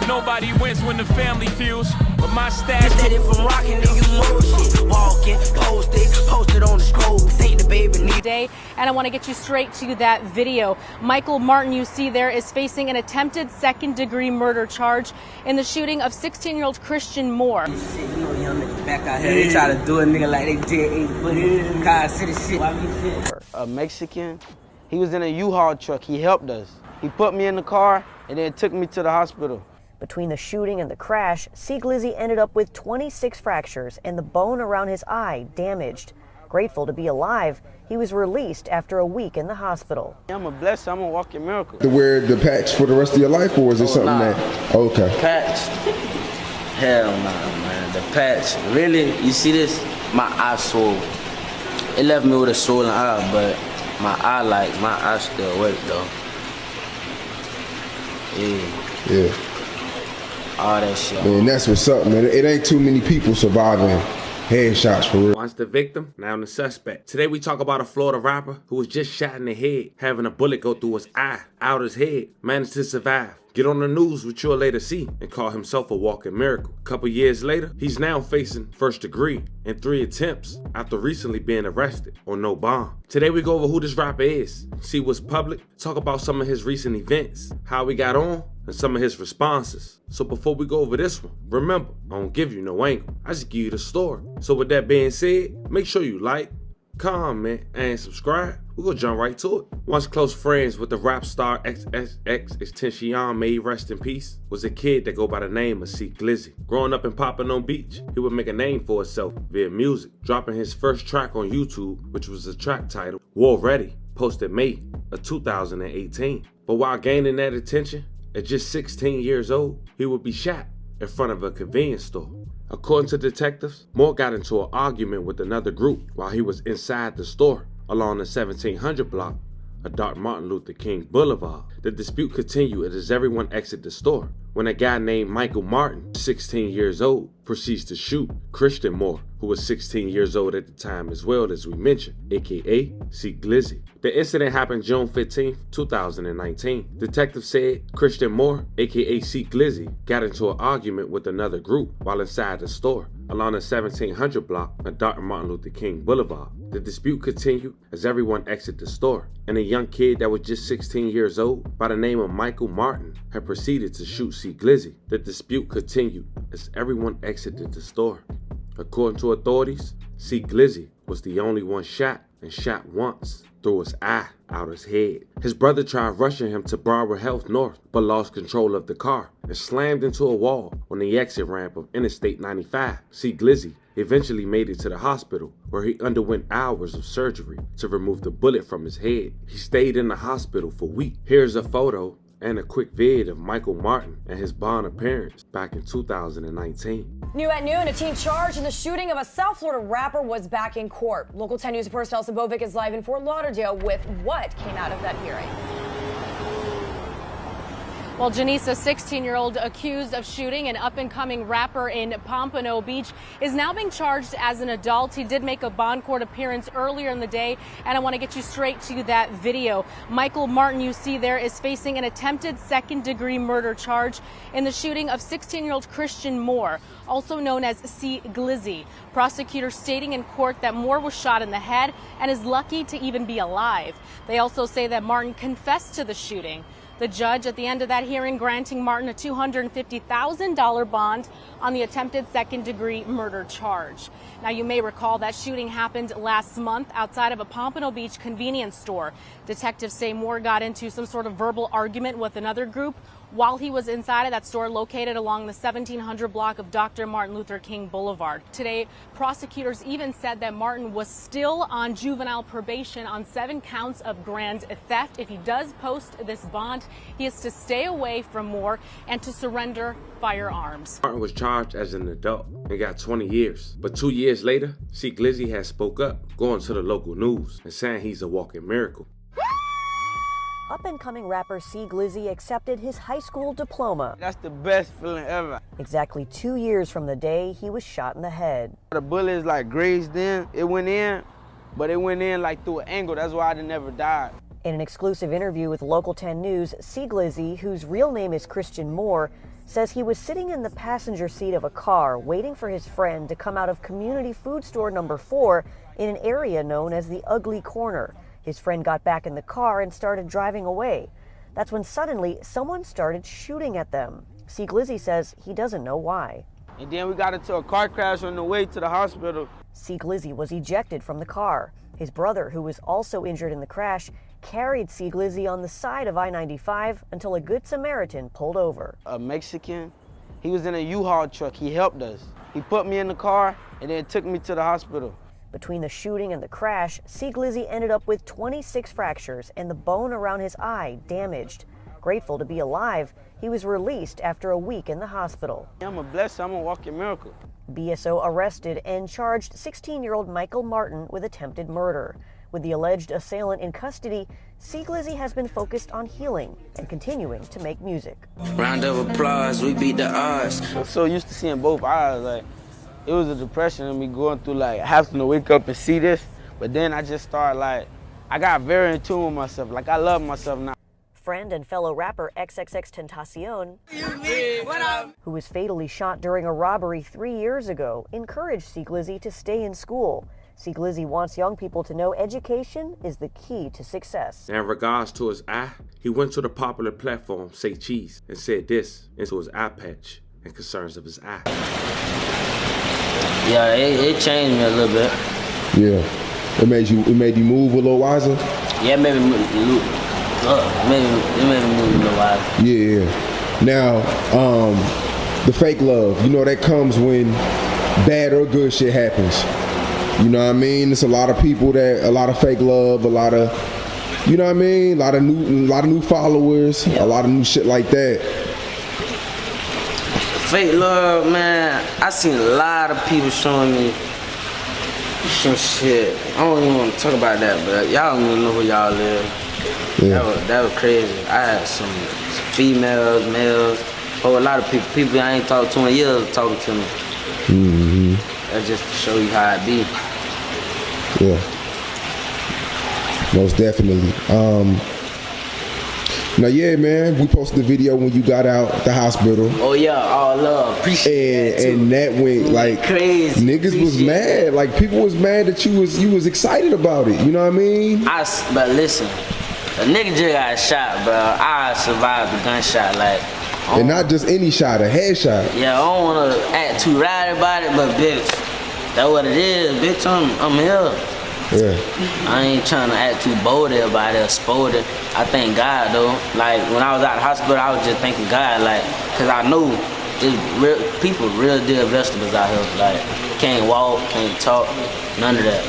Nobody wins when the family feels, but my stash. Steady from rocking and you motion, walking, posted on the scroll. Think the baby need day, and I want to get you straight to that video. Michael Martin, you see there, is facing an attempted second-degree murder charge in the shooting of 16-year-old Christian Moore. shit, you know, young niggas back out here. They try to do a nigga like they did 8 foot. Cause City shit. Why me shit? A Mexican, he was in a U-Haul truck. He helped us. He put me in the car and then took me to the hospital. Between the shooting and the crash, C. Glizzy ended up with 26 fractures and the bone around his eye damaged. Grateful to be alive, he was released after a week in the hospital. I'm a blessing, I'm a walking miracle. To wear the patch for the rest of your life, or is it something that, okay. Patch? Hell nah, man. The patch, really, you see this? My eye sore. It left me with a swollen eye, but my eye still work though. Yeah. All that shit. Man, that's what's up, man. It ain't too many people surviving headshots for real. Once the victim, now the suspect. Today we talk about a Florida rapper who was just shot in the head, having a bullet go through his eye, out his head, managed to survive. Get on the news, which you'll later see, and call himself a walking miracle. A couple years later, he's now facing first degree in 3 attempts after recently being arrested on no bond. Today we go over who this rapper is, see what's public, talk about some of his recent events, how he got on, and some of his responses. So before we go over this one, remember, I don't give you no angle, I just give you the story. So with that being said, make sure you like, comment, and subscribe. We're gonna jump right to it. Once close friends with the rap star XXXTentacion, may he rest in peace, was a kid that go by the name of C. Glizzy. Growing up in Pompano Beach, he would make a name for himself via music, dropping his first track on YouTube, which was a track titled War Ready, posted May of 2018. But while gaining that attention, at just 16 years old, he would be shot in front of a convenience store. According to detectives, Moore got into an argument with another group while he was inside the store along the 1700 block of Dr. Martin Luther King Boulevard. The dispute continued as everyone exited the store when a guy named Michael Martin, 16 years old, proceeds to shoot Christian Moore, who was 16 years old at the time as well, as we mentioned, aka C. Glizzy. The incident happened June 15, 2019. Detectives said Christian Moore, aka C. Glizzy, got into an argument with another group while inside the store along the 1700 block of Dr. Martin Luther King Boulevard. The dispute continued as everyone exited the store, and a young kid that was just 16 years old by the name of Michael Martin had proceeded to shoot C. Glizzy. The dispute continued as everyone exited the store. According to authorities, C. Glizzy was the only one shot, and shot once through his eye, out his head. His brother tried rushing him to Broward Health North, but lost control of the car and slammed into a wall on the exit ramp of Interstate 95. C. Glizzy eventually made it to the hospital, where he underwent hours of surgery to remove the bullet from his head. He stayed in the hospital for weeks. Here's a photo and a quick vid of Michael Martin and his bond appearance back in 2019. New at noon, a teen charged in the shooting of a South Florida rapper was back in court. Local 10 News reporter Elsa Bovic is live in Fort Lauderdale with what came out of that hearing. Well, Janice, a 16-year-old accused of shooting an up-and-coming rapper in Pompano Beach, is now being charged as an adult. He did make a bond court appearance earlier in the day, and I want to get you straight to that video. Michael Martin, you see there, is facing an attempted second-degree murder charge in the shooting of 16-year-old Christian Moore, also known as C. Glizzy. Prosecutors stating in court that Moore was shot in the head and is lucky to even be alive. They also say that Martin confessed to the shooting. The judge at the end of that hearing granting Martin a $250,000 bond on the attempted second-degree murder charge. Now, you may recall that shooting happened last month outside of a Pompano Beach convenience store. Detectives say Moore got into some sort of verbal argument with another group while he was inside of that store located along the 1700 block of Dr. Martin Luther King Boulevard. Today, prosecutors even said that Martin was still on juvenile probation on 7 counts of grand theft. If he does post this bond, he is to stay away from Moore and to surrender firearms. Martin was charged as an adult and got 20 years. But 2 years later, C. Glizzy has spoke up, going to the local news and saying he's a walking miracle. Up-and-coming rapper C. Glizzy accepted his high school diploma. That's the best feeling ever. Exactly 2 years from the day he was shot in the head. The bullet is like grazed in. It went in, but it went in like through an angle. That's why I never died. In an exclusive interview with Local 10 News, C. Glizzy, whose real name is Christian Moore, says he was sitting in the passenger seat of a car waiting for his friend to come out of community food store number 4 in an area known as the Ugly Corner. His friend got back in the car and started driving away. That's when suddenly someone started shooting at them. C. Glizzy says he doesn't know why. And then we got into a car crash on the way to the hospital. C. Glizzy was ejected from the car. His brother, who was also injured in the crash, carried C. Glizzy on the side of I-95 until a Good Samaritan pulled over. A Mexican, he was in a U-Haul truck. He helped us. He put me in the car and then took me to the hospital. Between the shooting and the crash, C. Glizzy ended up with 26 fractures and the bone around his eye damaged. Grateful to be alive, he was released after a week in the hospital. I'm a blessing, I'm a walking miracle. BSO arrested and charged 16-year-old Michael Martin with attempted murder. With the alleged assailant in custody, C. Glizzy has been focused on healing and continuing to make music. Round of applause, we beat the odds. I'm so used to seeing both eyes. Like, it was a depression of me going through, like, having to wake up and see this. But then I just started, like, I got very in tune with myself. Like, I love myself now. Friend and fellow rapper XXXTentacion, who was fatally shot during a robbery 3 years ago, encouraged C. Glizzy to stay in school. C. Glizzy wants young people to know education is the key to success. In regards to his eye, he went to the popular platform Say Cheese and said this into his eye patch and concerns of his eye. Yeah, it changed me a little bit. Yeah. It made you move a little wiser? Yeah, it made me move a little wiser. Yeah. Now, the fake love, you know, that comes when bad or good shit happens. You know what I mean? It's a lot of people a lot of fake love, a lot of, you know what I mean? A lot of new followers, a lot of new shit like that. Fake love, man. I seen a lot of people showing me some shit. I don't even want to talk about that, but y'all don't even know who y'all live. Yeah. That was crazy. I had some females, males, a lot of people I ain't talked to in years talking to me. Mm-hmm. That's just to show you how it be. Yeah, most definitely. Now, yeah, man, we posted the video when you got out the hospital. Oh yeah, all love, appreciate that too. And that went like crazy. Niggas was mad, like people was mad that you was excited about it. You know what I mean? But listen, a nigga just got shot, bro. I survived the gunshot, like. And not just any shot, a headshot. Yeah, I don't wanna act too right about it, but bitch, that's what it is, bitch. I'm here. Yeah. I ain't trying to act too bold about it or spoiled it. I thank God though. Like when I was out of the hospital, I was just thanking God, like, cause I knew there's real people, real deal vegetables out here. Like can't walk, can't talk, none of that.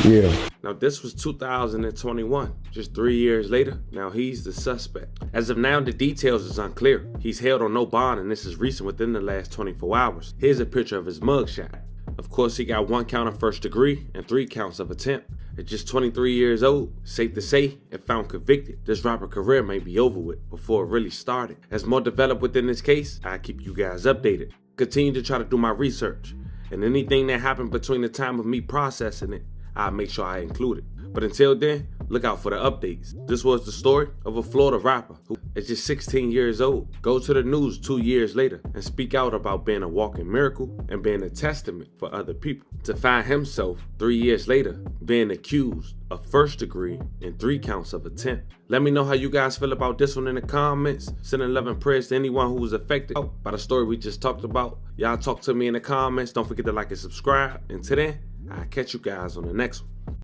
Yeah. Now this was 2021, just 3 years later, now he's the suspect. As of now, the details is unclear. He's held on no bond and this is recent within the last 24 hours. Here's a picture of his mugshot. Of course, he got 1 count of first degree and 3 counts of attempt. At just 23 years old, safe to say, if found convicted, this rapper career may be over with before it really started. As more develop within this case, I'll keep you guys updated. Continue to try to do my research, and anything that happened between the time of me processing it, I'll make sure I include it. But until then, look out for the updates. This was the story of a Florida rapper who is just 16 years old, goes to the news 2 years later and speak out about being a walking miracle and being a testament for other people. To find himself 3 years later being accused of first degree and 3 counts of attempt. Let me know how you guys feel about this one in the comments. Sending love and prayers to anyone who was affected by the story we just talked about. Y'all talk to me in the comments. Don't forget to like and subscribe. And till then, I'll catch you guys on the next one.